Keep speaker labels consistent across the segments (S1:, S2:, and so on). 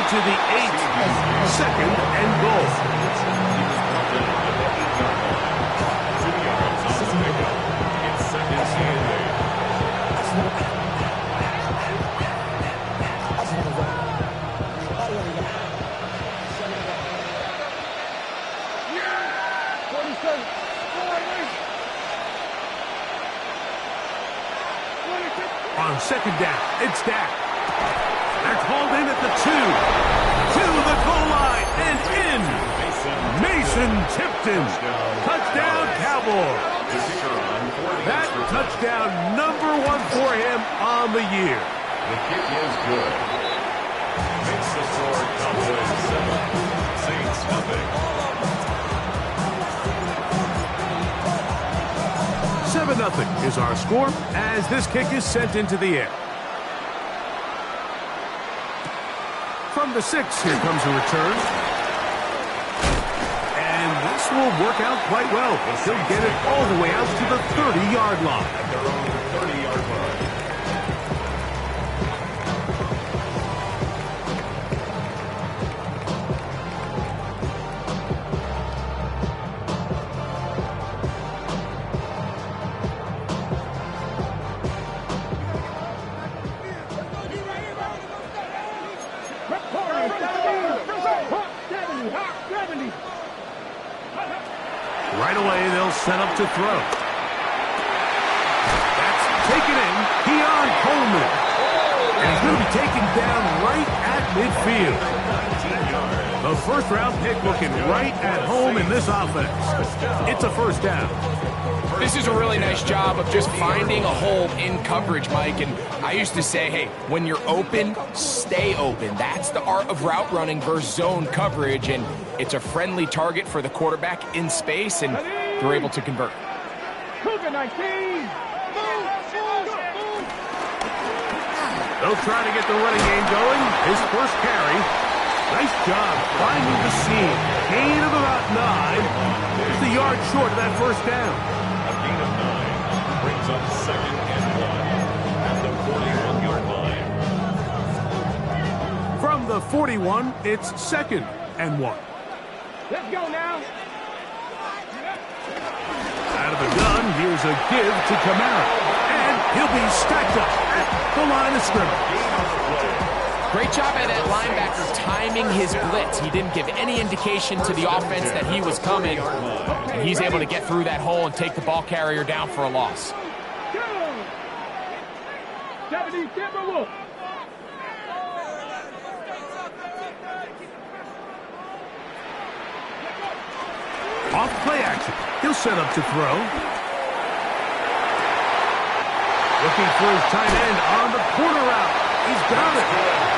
S1: to the 8, second and goal. On second down, it's Dak. That's hauled in at the 2. To the goal line and in. Mason Tipton. Touchdown, Cowboys. That touchdown number 1 for him on the year.
S2: The kick is good. Makes the score Cowboys 7, Saints nothing.
S1: 7-0 is our score as this kick is sent into the air. From the 6, here comes a return. And this will work out quite well. He'll get it all the way out to the 30-yard line.
S2: At their own 30-yard line.
S1: Right away, they'll set up to throw. That's taken in. Keon Coleman. And he's going to be taken down right at midfield. The first-round pick looking right at home in this offense. It's a first down.
S3: This is a really nice job of just finding a hole in coverage, Mike. And I used to say, hey, when you're open, stay open. That's the art of route running versus zone coverage. And it's a friendly target for the quarterback in space, and they're able to convert.
S1: They'll try to get the running game going. His first carry. Nice job finding the seam. Gain of about 9. Just a yard short of that first down.
S2: A gain of 9 brings up 2nd and 1 at the 41-yard line.
S1: From the 41, it's 2nd and 1.
S4: Let's go now.
S1: Out of the gun, here's a give to Kamara. And he'll be stacked up at the line of scrimmage.
S3: Great job by that linebacker timing his blitz. He didn't give any indication to the offense that he was coming. And he's able to get through that hole and take the ball carrier down for a loss.
S1: Off play action. He'll set up to throw. Looking for his tight end on the corner route. He's got it.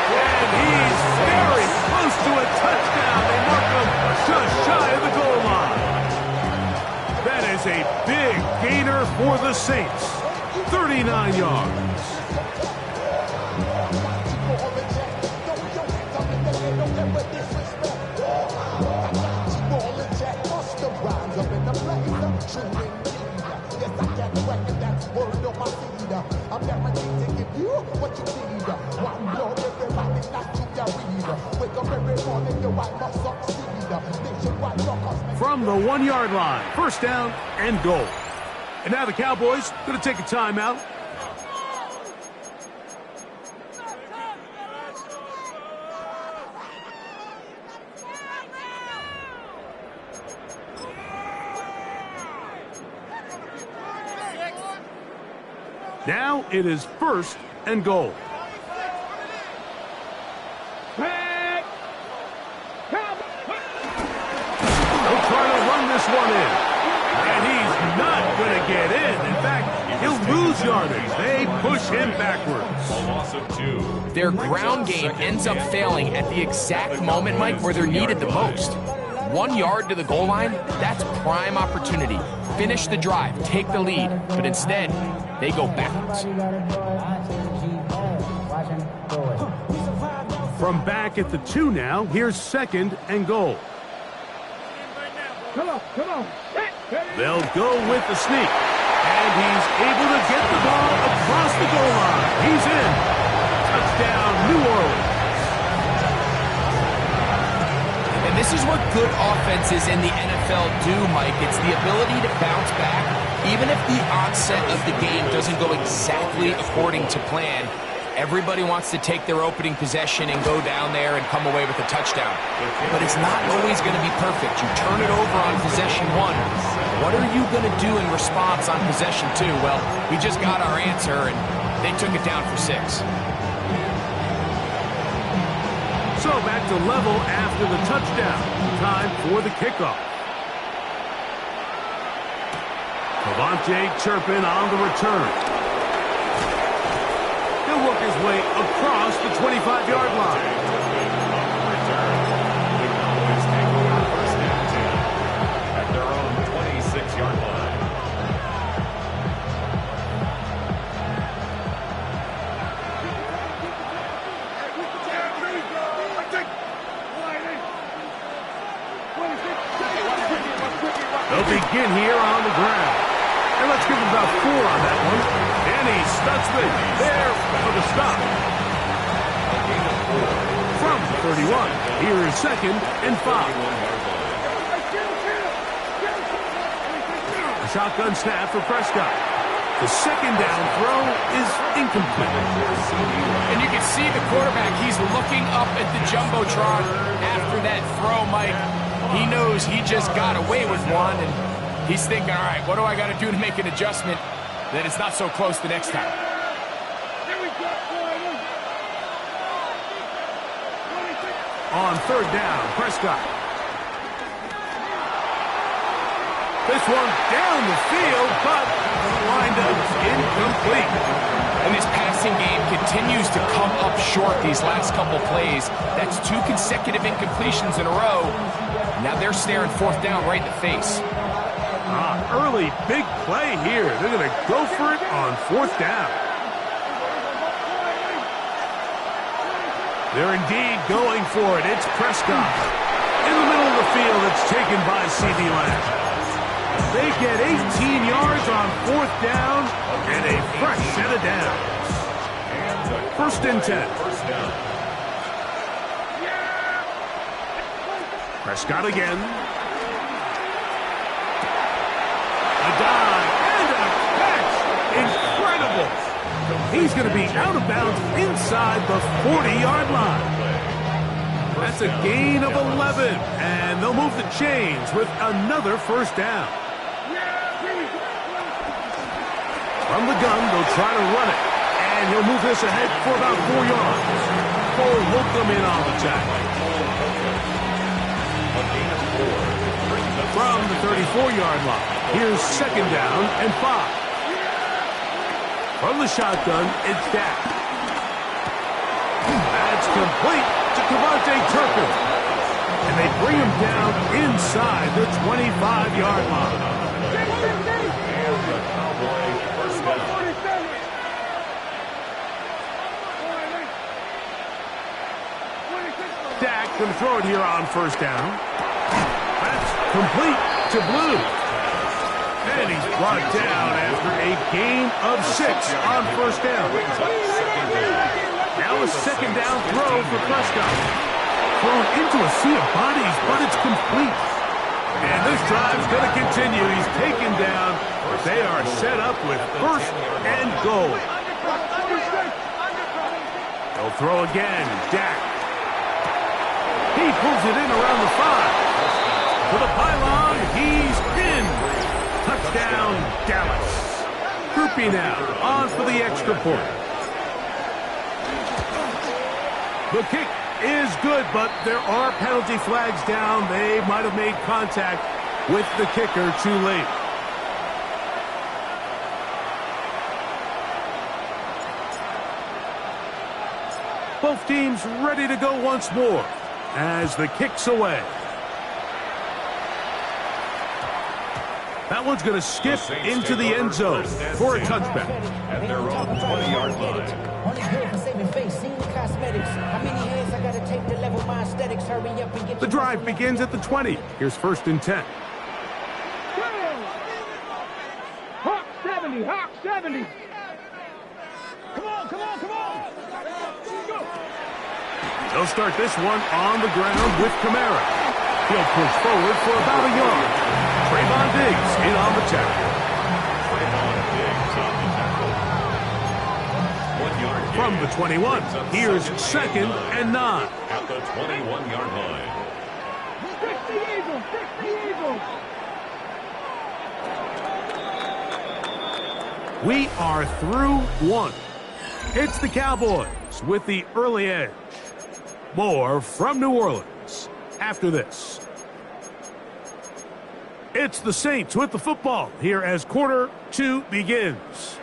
S1: And he's very close to a touchdown. They mark him just shy of the goal line. That is a big gainer for the Saints. 39 yards. From the 1-yard line, first down and goal. And now the Cowboys going to take a timeout. Now it is first and goal. They'll try to run this one in. And he's not going to get in. In fact, he'll lose yardage. They push him backwards.
S2: A loss of 2.
S3: Their ground game ends up failing at the exact moment, Mike, where they're needed the most. 1 yard to the goal line, that's prime opportunity. Finish the drive, take the lead. But instead, they go backwards.
S1: From back at the 2 now, here's second and goal.
S4: Come on.
S1: They'll go with the sneak. And he's able to get the ball across the goal line. He's in. Touchdown, New Orleans.
S3: good offenses in the NFL do, Mike. It's the ability to bounce back, even if the onset of the game doesn't go exactly according to plan. Everybody wants to take their opening possession and go down there and come away with a touchdown. But it's not always going to be perfect. You turn it over on possession one. What are you going to do in response on possession two? Well, we just got our answer, and they took it down for 6.
S1: So back to level after the touchdown. Time for the kickoff. Turpin on the return. He'll work his way across the 25-yard line.
S2: The Cowboys take over first and 10 at their own 26-yard line.
S1: They'll begin here on the ground. And let's give him about 4 on that one. And he studs it there for the stop. From the 31, here is 2nd and 5. A shotgun snap for Prescott. The second down throw is incomplete.
S3: And you can see the quarterback, he's looking up at the Jumbotron after that throw, Mike. He knows he just got away with one, and he's thinking, all right, what do I got to do to make an adjustment that it's not so close the next time?
S1: On 3rd down, Prescott. This one down the field, but wind up incomplete.
S3: And this passing game continues to come up short these last couple plays. That's 2 consecutive incompletions in a row. Now they're staring 4th down right in the face.
S1: Early big play here. They're going to go for it on 4th down. They're indeed going for it. It's Prescott. In the middle of the field, it's taken by C.D. Lamb. They get 18 yards on 4th down and a fresh set of downs. 1st and 10. Prescott again. A dive and a catch. Incredible. He's going to be out of bounds inside the 40-yard line. That's a gain of 11, and they'll move the chains with another 1st down. From the gun, they'll try to run it, and he'll move this ahead for about 4 yards. Cole will come in on the tackle. From the 34-yard line, here's 2nd down and 5. From the shotgun, it's Dak. That's complete to Turpin. And they bring him down inside the 25-yard line.
S2: And the Cowboys first down.
S1: Dak going to throw it here on 1st down. That's complete to Blue. And he's brought down after a gain of 6 on 1st down. Now a 2nd down throw for Prescott. Thrown into a sea of bodies, but it's complete. And this drive's going to continue. He's taken down, but they are set up with 1st and goal. They'll throw again. Dak. He pulls it in around the 5. To the pylon, he's in. Touchdown, Dallas. Groupie now, on for the extra point. The kick is good, but there are penalty flags down. They might have made contact with the kicker too late. Both teams ready to go once more as the kick's away. That one's going to skip into the end zone for a touchback.
S2: At their own 20-yard line.
S1: The drive begins at the 20. Here's 1st and 10.
S4: Hawk 70, Hawk 70. Come on, come on, come on. Go.
S1: They'll start this one on the ground with Kamara. He'll push forward for about a yard. Trayvon Diggs in on the tackle.
S2: Trayvon Diggs on the tackle. 1 yard gain.
S1: From the 21, here's second and 9.
S2: At the 21-yard line.
S4: Fix the Eagles! Fix the Eagles!
S1: We are through one. It's the Cowboys with the early edge. More from New Orleans after this. It's the Saints with the football here as quarter 2 begins.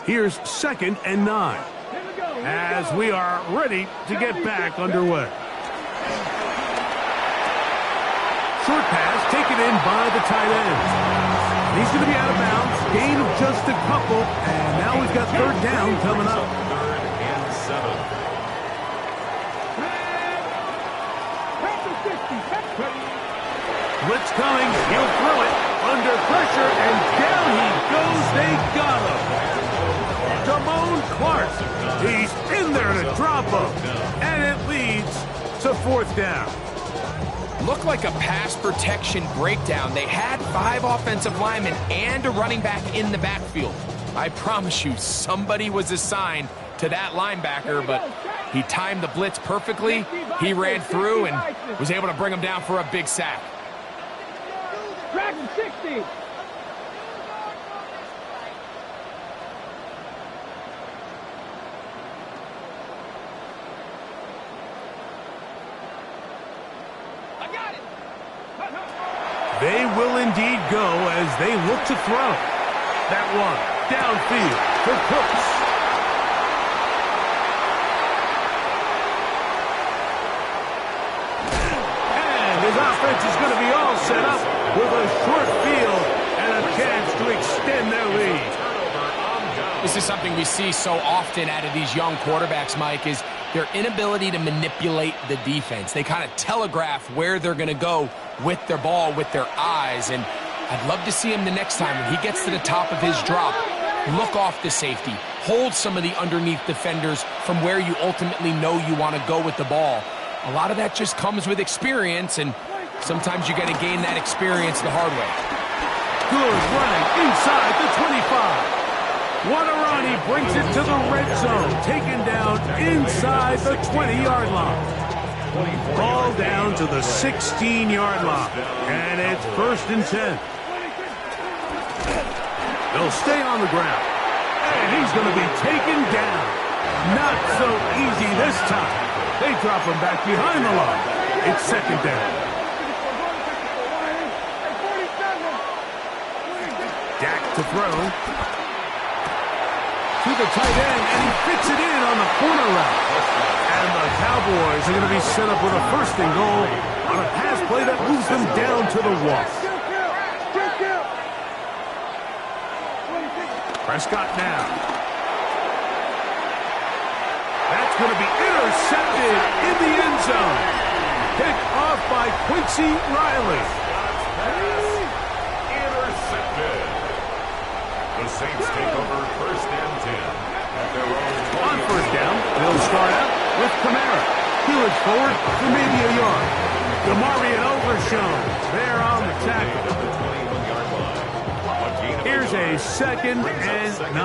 S1: Here's second and 9 as we are ready to get back underway. Short pass taken in by the tight end. He's going to be out of bounds. Gain of just a couple, and now we've got third down coming up.
S2: Third and 7.
S1: Blitz coming. He'll throw it under pressure, and down he goes. They got him. Damone Clark. He's in there to drop him, and it leads to fourth down.
S3: Looked like a pass protection breakdown. They had 5 offensive linemen and a running back in the backfield. I promise you, somebody was assigned to that linebacker, but he timed the blitz perfectly. He ran through and was able to bring him down for a big sack.
S4: Dragon 60!
S1: They will indeed go as they look to throw. That one downfield for Cooks. And his offense is going to be all set up with a short field and a chance to extend their lead.
S3: This is something we see so often out of these young quarterbacks, Mike, is their inability to manipulate the defense. They kind of telegraph where they're going to go with their ball, with their eyes, and I'd love to see him the next time when he gets to the top of his drop, look off the safety, hold some of the underneath defenders from where you ultimately know you want to go with the ball. A lot of that just comes with experience, and sometimes you got to gain that experience the hard way.
S1: Good running inside the 25. What a run. He brings it to the red zone, taken down inside the 20-yard line. Ball down to the 16-yard line, and it's first and 10. They'll stay on the ground, and he's going to be taken down. Not so easy this time. They drop him back behind the line. It's second down. Dak to throw. To the tight end, and he fits it in on the corner route. And the Cowboys are going to be set up with a first and goal on a pass play that moves them down to the wall. Prescott now. That's going to be intercepted in the end zone. Picked off by Quincy Riley.
S2: Intercepted. The Saints take over first and 10 at their own 20.
S1: On first down, they'll start out with Kamara. He looks forward for maybe a yard. DeMarvion Overshown there on the tackle. Here's a second and 9.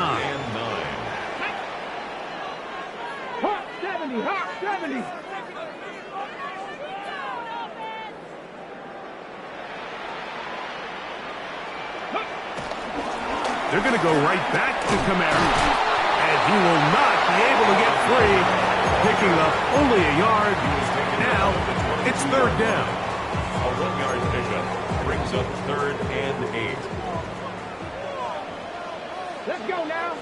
S4: Hawk 70! Hawk 70!
S1: They're going to go right back to Kamara. And he will not be able to get free. Picking up only a yard. Now, it's third down.
S2: A 1-yard pickup brings up third and 8.
S4: Let's go now!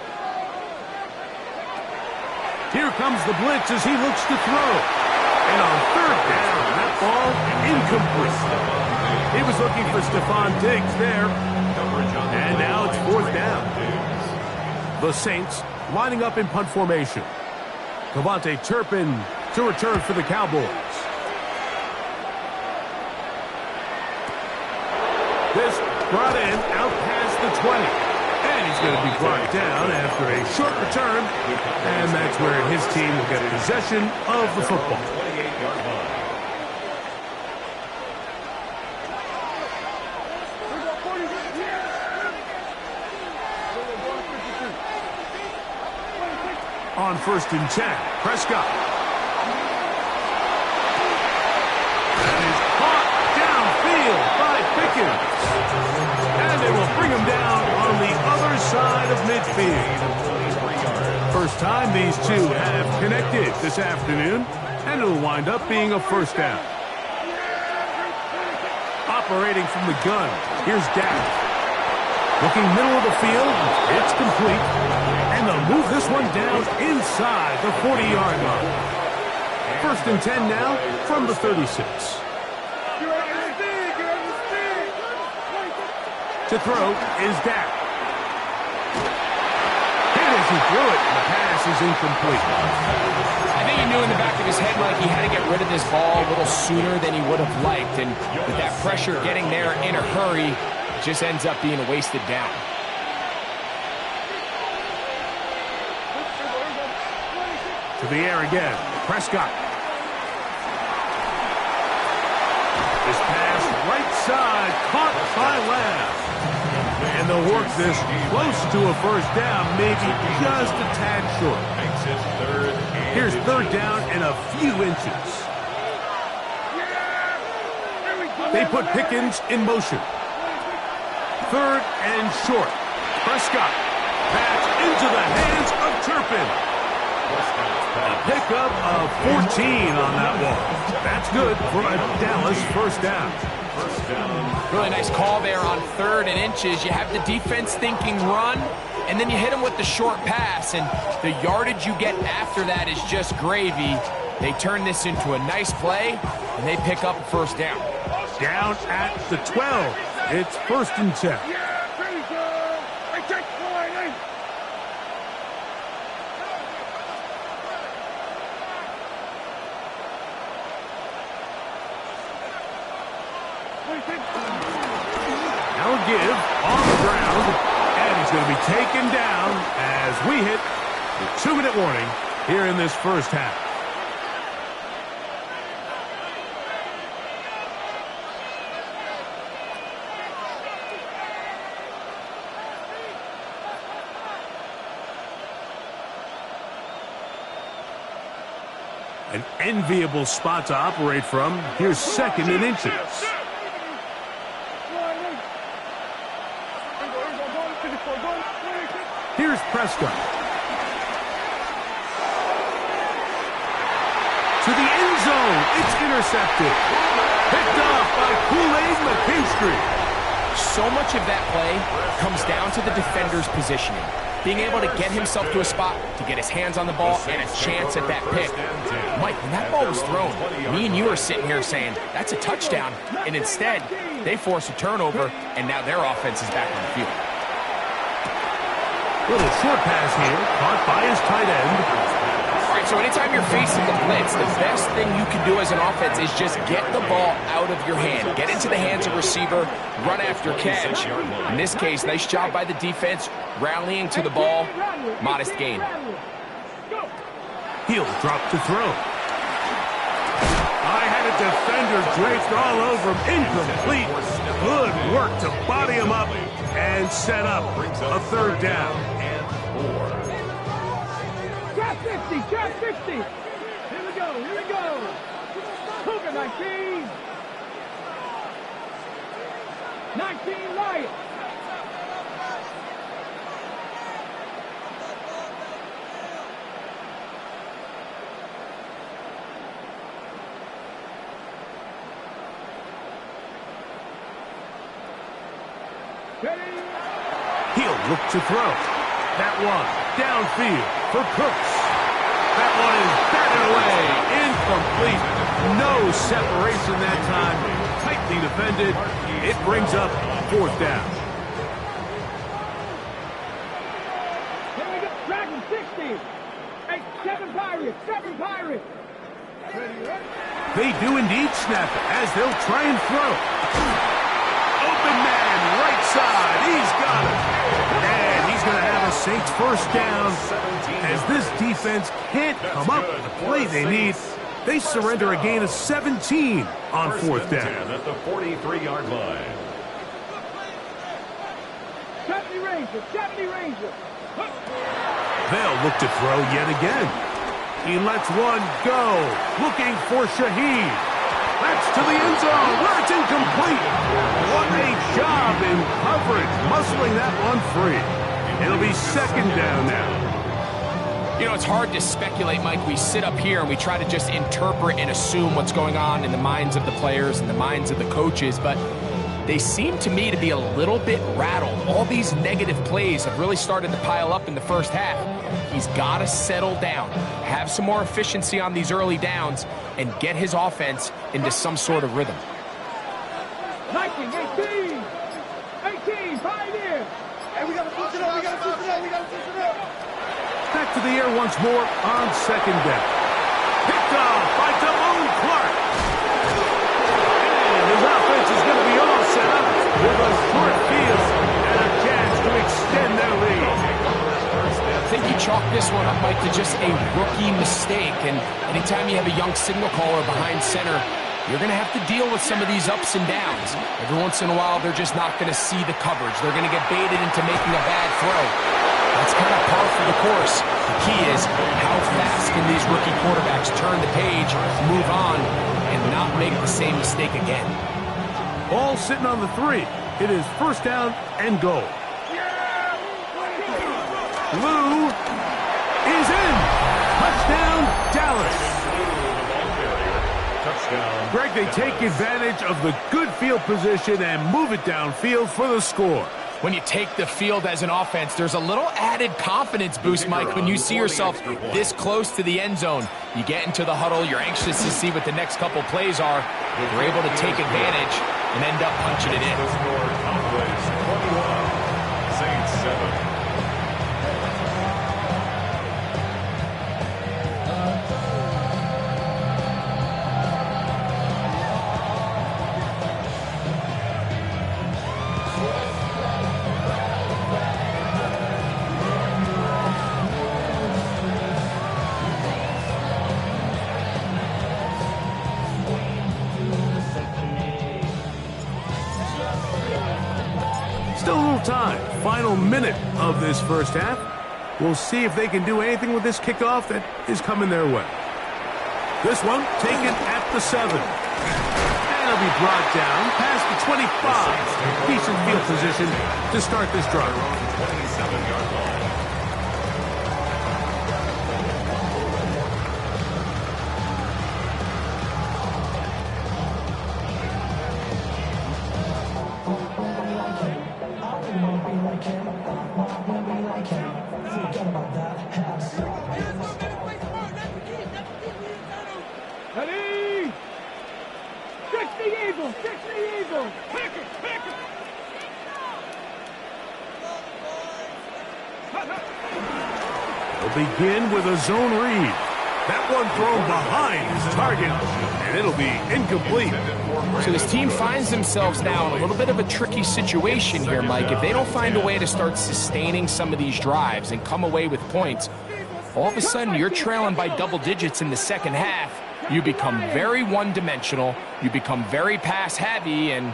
S1: Here comes the blitz as he looks to throw. And on third down, that ball incomplete. He was looking for Stephon Diggs there. And now it's fourth down. The Saints lining up in punt formation. Cavante Turpin to return for the Cowboys. This brought in out past the 20. And he's going to be brought down after a short return. And that's where his team will get possession of the football. On 1st and 10, Prescott. That is caught downfield by Pickens. And they will bring him down on the other side of midfield. First time these two have connected this afternoon, and it'll wind up being a first down. Operating from the gun, here's Dak. Looking middle of the field, it's complete. And they'll move this one down inside the 40-yard line. 1st and 10 now from the 36. To throw is Dak. Hit as he threw it, and the pass is incomplete.
S3: I think he knew in the back of his head like he had to get rid of this ball a little sooner than he would have liked. And with that pressure getting there in a hurry, it just ends up being a wasted down.
S1: To the air again, Prescott. This pass right side, caught by Lamb. And they'll work this close to a first down, maybe just a tad short. Here's 3rd down and a few inches. They put Pickens in motion. 3rd and short. Prescott. Pass into the hands of Turpin. A pickup of 14 on that one. That's good for a Dallas first down.
S3: Really nice call there on 3rd and inches. You have the defense thinking run, and then you hit them with the short pass, and the yardage you get after that is just gravy. They turn this into a nice play, and they pick up a first down.
S1: Down at the 12. It's 1st and 10. Now a give on the ground, and he's going to be taken down as we hit the 2-minute warning here in this first half. An enviable spot to operate from. Here's 2nd and inches. Here's Prescott. To the end zone. It's intercepted. Picked off by Kool-Aid McKinstry.
S3: So much of that play comes down to the defender's positioning. Being able to get himself to a spot, to get his hands on the ball, and a chance at that pick. Mike, when that ball was thrown, me and you are sitting here saying, that's a touchdown. And instead, they force a turnover, and now their offense is back on the field.
S1: Little short pass here, caught by his tight end.
S3: All right, so anytime you're facing the blitz, the best thing you can do as an offense is just get the ball out of your hand. Get into the hands of receiver, run after catch. In this case, nice job by the defense, rallying to the ball. Modest gain.
S1: He'll drop to throw. I had a defender draped all over him. Incomplete. Good work to body him up and set up a 3rd down.
S4: Trap 50, trap 50. Here we go, here we go. Cougar 19. 19 Lions.
S1: He'll look to throw. That one downfield for Cooks. That one is batted away. Incomplete. No separation that time. Tightly defended. It brings up 4th down.
S4: Here we go. Dragon 60. 7 Pirates. 7 Pirates.
S1: They do indeed snap it as they'll try and throw. Open man, right side. He's got it. And he's going to have a Saints first down as this defense can't come up with the play they need. They surrender a gain of 17 on 4th down.
S2: At the 43-yard line.
S4: 70 Rangers, 70 Rangers.
S1: They'll look to throw yet again. He lets one go, looking for Shaheed. That's to the end zone, where it's incomplete. What a job in coverage, muscling that one free. It'll be second down now.
S3: You know, it's hard to speculate, Mike. We sit up here and we try to just interpret and assume what's going on in the minds of the players and the minds of the coaches, but they seem to me to be a little bit rattled. All these negative plays have really started to pile up in the first half. He's got to settle down, have some more efficiency on these early downs, and get his offense into some sort of rhythm.
S4: 19, 18, 18, pioneer. Hey, we got to push it up, we got to push it up, we got to push it up.
S1: Back to the air once more on second down. Picked off by Damone Clark. And his offense is going to be all set up with a short field and a chance to extend their lead.
S3: I think you chalk this one up, Mike, to just a rookie mistake. And anytime you have a young signal caller behind center, you're going to have to deal with some of these ups and downs. Every once in a while, they're just not going to see the coverage. They're going to get baited into making a bad throw. That's kind of par for the course. The key is how fast can these rookie quarterbacks turn the page, move on, and not make the same mistake again.
S1: Ball sitting on the 3. It is first down and goal. Lou is in. Touchdown, Dallas. Greg, they take advantage of the good field position and move it downfield for the score.
S3: When you take the field as an offense, there's a little added confidence boost, Mike, when you see yourself this close to the end zone. You get into the huddle, you're anxious to see what the next couple plays are. You're able to take advantage and end up punching it in.
S2: Saints 7.
S1: Still a little time. Final minute of this first half. We'll see if they can do anything with this kickoff that is coming their way. This one taken at the 7. And it'll be brought down past the 25. Decent field position to start this drive.
S2: 27-yard line.
S4: Ready? 60 Eagles, 60 Eagles. Pick it, pick it.
S1: They'll begin with a zone read. That one thrown behind his target, and it'll be incomplete.
S3: So this team finds themselves now in a little bit of a tricky situation here, Mike. If they don't find a way to start sustaining some of these drives and come away with points, all of a sudden you're trailing by double digits in the second half. You become very one-dimensional, you become very pass-heavy, and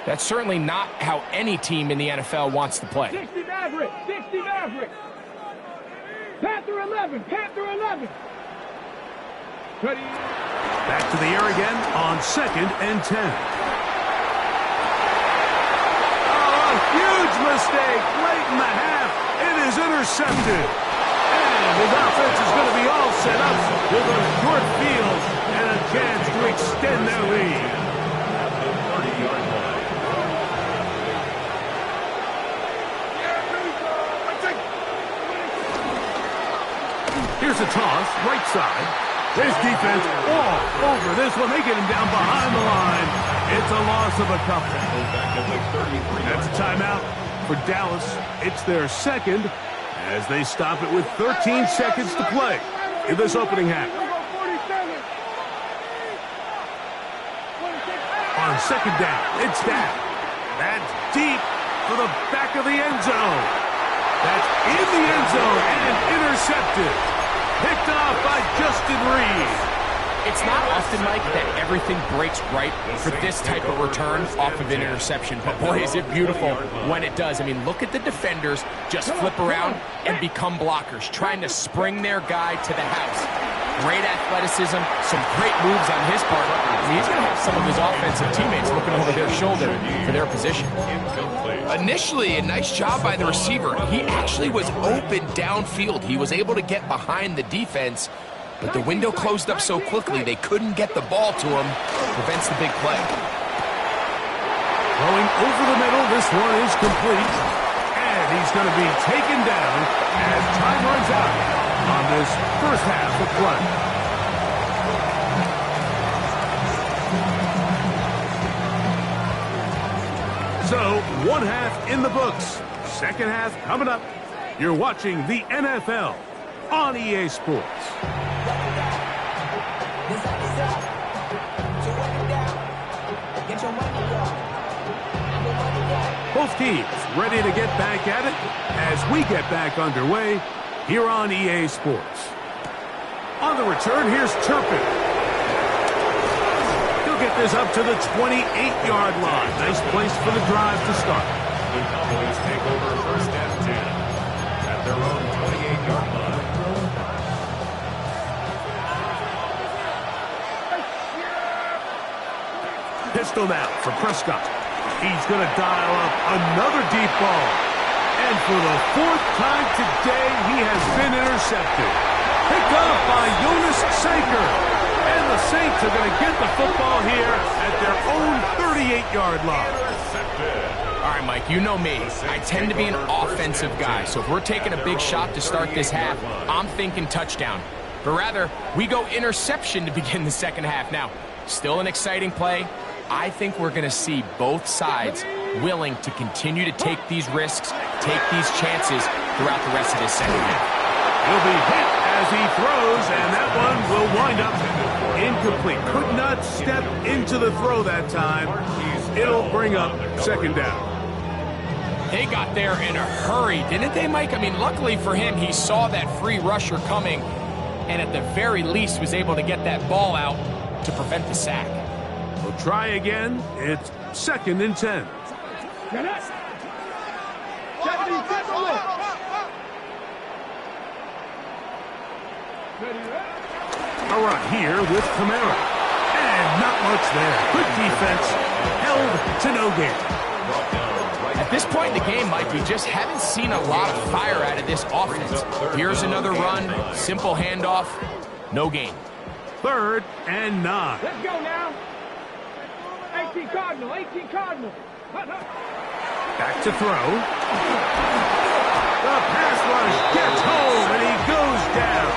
S3: that's certainly not how any team in the NFL wants to play.
S4: 60 Maverick, 60 Maverick. Panther 11, Panther 11. Ready?
S1: Back to the air again on second and 10. Oh, a huge mistake late in the half. It is intercepted. And his offense is going to be all set up with a short field and a chance to extend their lead.
S2: At the 30-yard line.
S1: Here's a toss, right side. His defense all over this one. They get him down behind the line. It's a loss of a couple. That's a timeout for Dallas. It's their second as they stop it with 13 seconds to play in this opening half. On second down, it's down. That's deep for the back of the end zone. That's in the end zone and intercepted. Picked off by Justin Reed.
S3: It's not often, Mike, that everything breaks right for this type of return off of an interception. But boy, is it beautiful when it does. I mean, look at the defenders just flip around and become blockers, trying to spring their guy to the house. Great athleticism, some great moves on his part. I mean, he's going to have some of his offensive teammates looking over their shoulder for their position. Initially, a nice job by the receiver. He actually was open downfield. He was able to get behind the defense, but the window closed up so quickly they couldn't get the ball to him. Prevents the big play.
S1: Throwing over the middle, this one is complete. And he's going to be taken down as time runs out on this first half of play. So, one half in the books. Second half coming up. You're watching the NFL on EA Sports. Both teams ready to get back at it as we get back underway here on EA Sports. On the return, here's Turpin. He'll get this up to the 28-yard line. Nice place for the drive to start.
S2: The Cowboys take over first and 10 at their own 28-yard line.
S1: Pistol now for Prescott. He's going to dial up another deep ball. And for the fourth time today, he has been intercepted. Picked up by Jonas Sanker. And the Saints are going to get the football here at their own 38-yard line.
S3: All right, Mike, you know me. I tend to be an offensive guy. So if we're taking a big shot to start this half, I'm thinking touchdown. But rather, we go interception to begin the second half. Now, still an exciting play. I think we're going to see both sides willing to continue to take these risks, take these chances throughout the rest of this second half.
S1: He'll be hit as he throws, and that one will wind up incomplete. Could not step into the throw that time. It'll bring up second down.
S3: They got there in a hurry, didn't they, Mike? I mean, luckily for him, he saw that free rusher coming, and at the very least was able to get that ball out to prevent the sack.
S1: We'll try again. It's second and 10. A run here with Kamara. And not much there. Good defense. Held to no gain.
S3: At this point in the game, Mike, we just haven't seen a lot of fire out of this offense. Here's another run. Simple handoff. No gain.
S1: Third and 9.
S4: Let's go now. 18 Cardinal, 18 Cardinal.
S1: Back to throw. The pass rush gets home, and he goes down.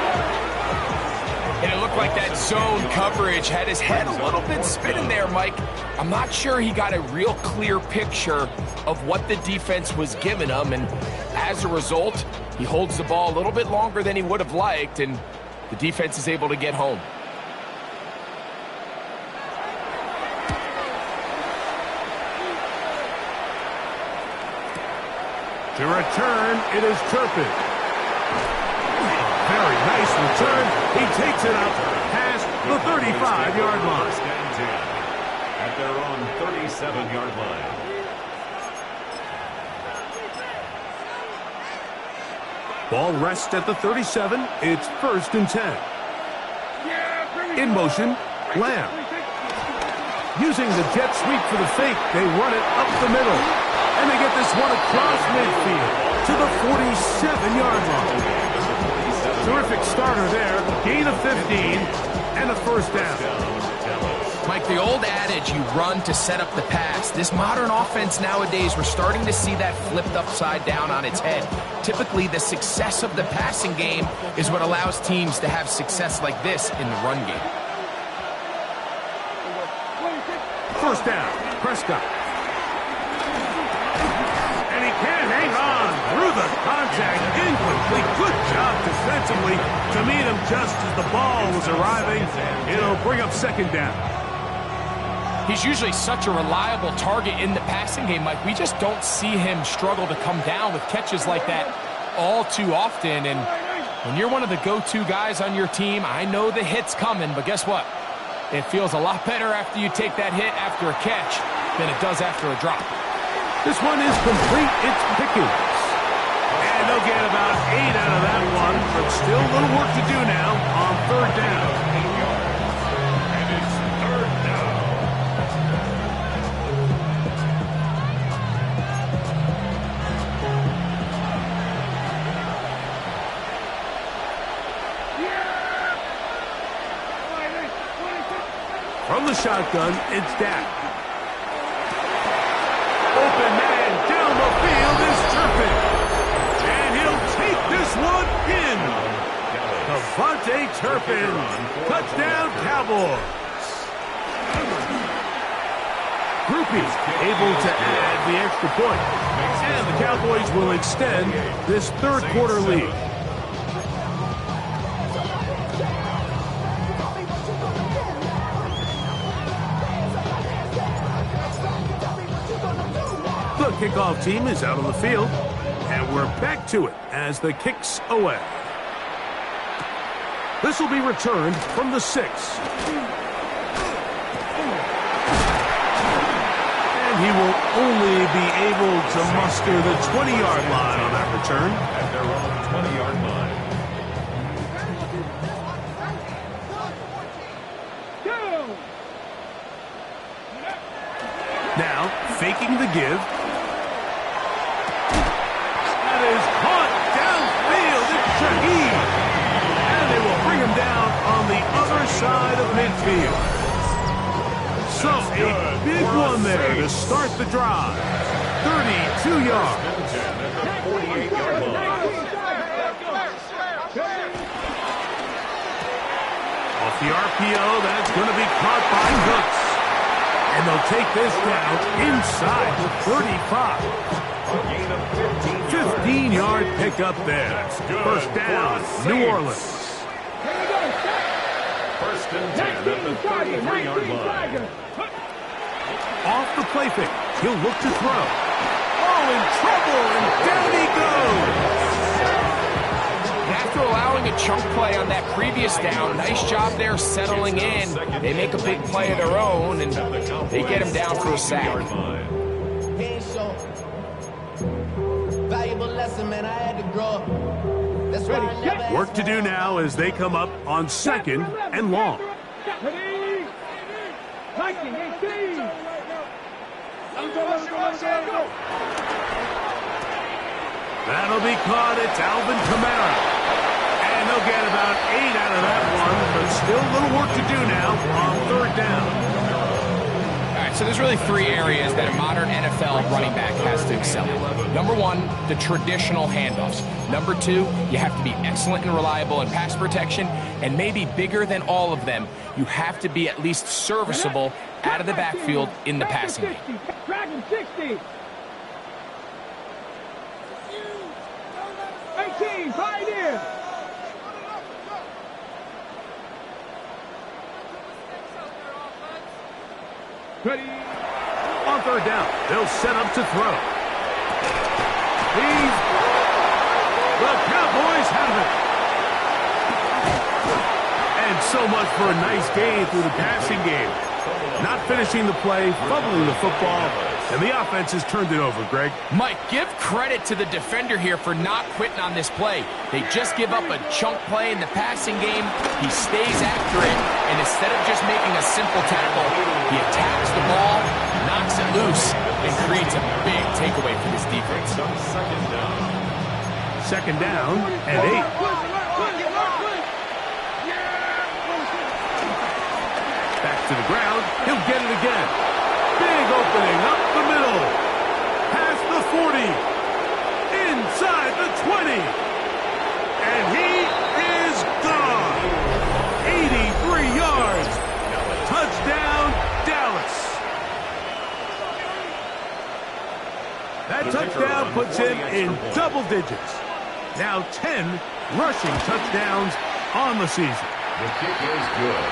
S3: And it looked like that zone coverage had his head a little bit spinning there, Mike. I'm not sure he got a real clear picture of what the defense was giving him, and as a result, he holds the ball a little bit longer than he would have liked, and the defense is able to get home.
S1: To return, it is Turpin. Very nice return. He takes it up past the 35-yard line.
S2: At their own 37-yard line.
S1: Ball rests at the 37. It's first and 10. In motion, Lamb. Using the jet sweep for the fake, they run it up the middle. And they get this one across midfield to the 47-yard line. Terrific starter there. Gain of 15 and a first down.
S3: Mike, the old adage, you run to set up the pass. This modern offense nowadays, we're starting to see that flipped upside down on its head. Typically, the success of the passing game is what allows teams to have success like this in the run game.
S1: First down, Prescott. And he can't hang on through the contact. Incomplete. Good job defensively to meet him just as the ball was arriving. It'll bring up second down.
S3: He's usually such a reliable target in the passing game, Mike. We just don't see him struggle to come down with catches like that all too often. And when you're one of the go-to guys on your team, I know the hit's coming, but guess what? It feels a lot better after you take that hit after a catch than it does after a drop.
S1: This one is complete. It's Pickens. And they'll get about 8 out of that one, but still a little work to do now on third down.
S2: And it's third down.
S1: From the shotgun, it's Dak. Open man down the field is Turpin. And he'll take this one in. Devontae Turpin. Touchdown, Cowboys. Groupie able to add the extra point. And the Cowboys will extend this third quarter lead. The kickoff team is out on the field, and we're back to it as the kick's away. This will be returned from the 6. And he will only be able to muster the 20-yard line on that return.
S2: At their own 20-yard line.
S1: Now, faking the give. That is caught downfield. It's Shaheed. And they will bring him down on the other side of midfield. So, a big one there to start the drive. 32 yards.
S2: At the 48-yard line.
S1: Off the RPO, that's going to be caught by Hooks. And they'll take this down inside the 35.
S2: A gain of 15 yards.
S1: 15-yard pickup there. First down, New Orleans.
S2: First and 10 at the 33-yard line.
S1: Off the play fake. He'll look to throw. Oh, in trouble, and down he goes.
S3: After allowing a chunk play on that previous down, nice job there settling in. They make a big play of their own, and they get him down for a sack.
S5: Valuable lesson, man. I had to grow up. That's why I never asked
S1: Work to do now as they come up on second and long. That'll be caught. It's Alvin Kamara. And they'll get about 8 out of that one, but still a little work to do now on third down.
S3: All right, so there's really 3 areas that a modern NFL running back has to excel in. Number 1, the traditional handoffs. Number 2, you have to be excellent and reliable in pass protection. And maybe bigger than all of them, you have to be at least serviceable out of the backfield in the passing game.
S4: Dragon 60. 18, Pioneer. Ready.
S1: On third down, they'll set up to throw. The Cowboys have it. And so much for a nice gain through the passing game. Not finishing the play, fumbling the football, and the offense has turned it over, Greg.
S3: Mike, give credit to the defender here for not quitting on this play. They just give up a chunk play in the passing game. He stays after it, and instead of just making a simple tackle, he attacks the ball, knocks it loose, and creates a big takeaway for this defense.
S2: Second down.
S1: 2nd down and 8. Back to the ground. He'll get it again. Big opening up the middle. Past the 40. Inside the 20. And he is gone. 83 yards. Touchdown, Dallas. That touchdown puts him in double digits. Now 10 rushing touchdowns on the season.
S2: The kick is good.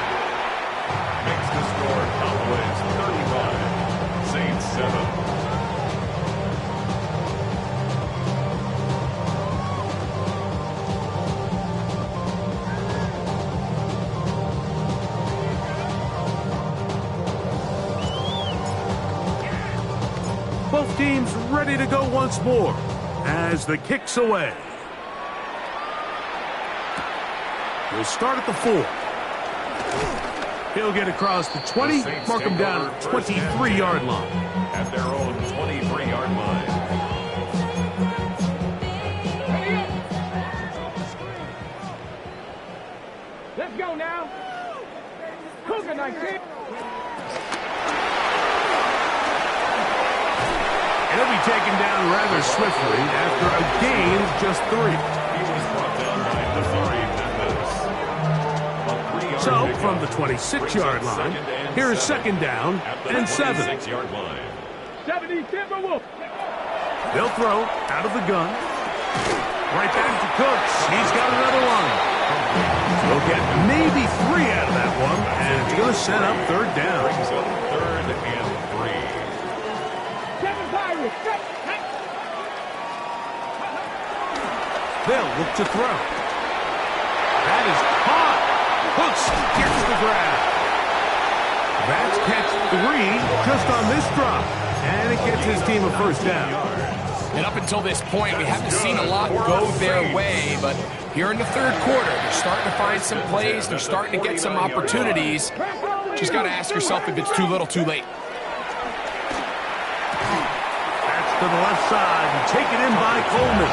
S2: Makes the score Cowboys 35, Saints 7.
S1: teams ready to go once more as the kick's away. He'll start at the 4. He'll get across the 20, mark him down at the 23-yard line.
S2: At their own 23-yard line.
S4: Let's go now. Cougar 19.
S1: He'll be taken down rather swiftly after a gain of just 3.
S2: He was brought down by the 3 members.
S1: So, from the 26-yard line, here is second down and 7.
S2: 26-yard line.
S4: 70 Timberwolves.
S1: They'll throw out of the gun. Right back to Cooks. He's got another one. We'll get maybe 3 out of that one, and it's going to set up third down.
S2: Brings up 3rd and 3.
S1: They'll look to throw. That is caught. Cooks gets the grab. That's catch 3 just on this drop. And it gets his team a first down.
S3: And up until this point, we haven't seen a lot go their way, but here in the third quarter, they're starting to find some plays. They're starting to get some opportunities. Just got to ask yourself if it's too little, too late.
S1: That's to the left side and taken in by Coleman.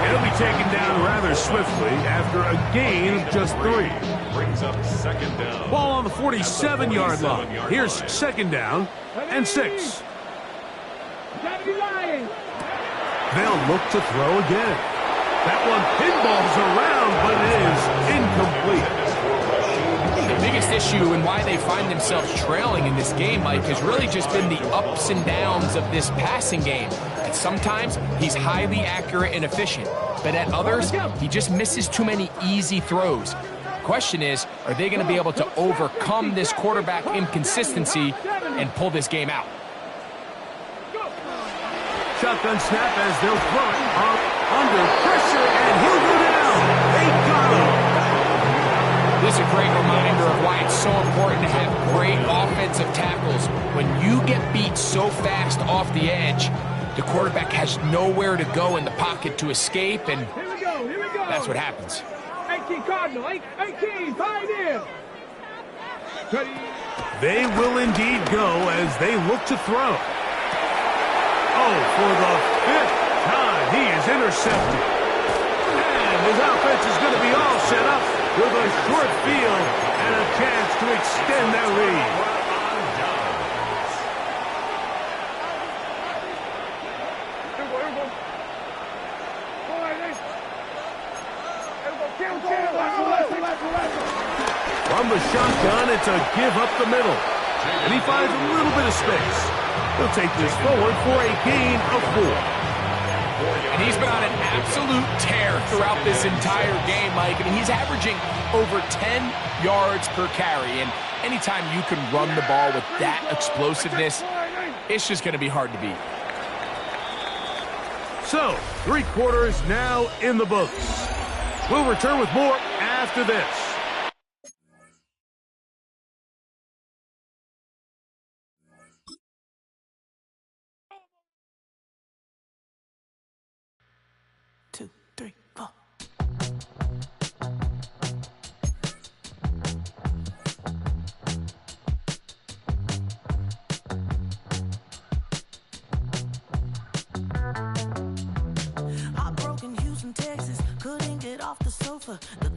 S1: He'll be taken down rather swiftly after a gain of just 3.
S2: Brings up second down.
S1: Ball on the 47-yard line. Here's second down and 6. They'll look to throw again. That one pinballs around, but it is incomplete.
S3: The biggest issue and why they find themselves trailing in this game, Mike, has really just been the ups and downs of this passing game. And sometimes he's highly accurate and efficient, but at others, he just misses too many easy throws. The question is, are they going to be able to overcome this quarterback inconsistency and pull this game out?
S1: Shotgun snap as they'll throw it up under pressure, and he'll go down. They got him.
S3: This is a great reminder of why it's so important to have great offensive tackles. When you get beat so fast off the edge, the quarterback has nowhere to go in the pocket to escape, and that's what happens.
S4: 18 Cardinal, 18, Pioneer.
S1: They will indeed go as they look to throw. Oh, for the 5th time, he is intercepted. And his offense is going to be all set up with a short field and a chance to extend their lead. From the shotgun, it's a give up the middle. And he finds a little bit of space. He'll take this forward for a gain of 4.
S3: And he's been on an absolute tear throughout this entire game, Mike. I mean, he's averaging over 10 yards per carry. And anytime you can run the ball with that explosiveness, it's just going to be hard to beat.
S1: So, 3 quarters now in the books. We'll return with more after this.
S6: Heartbroken Houston, Texas, couldn't get off the sofa. The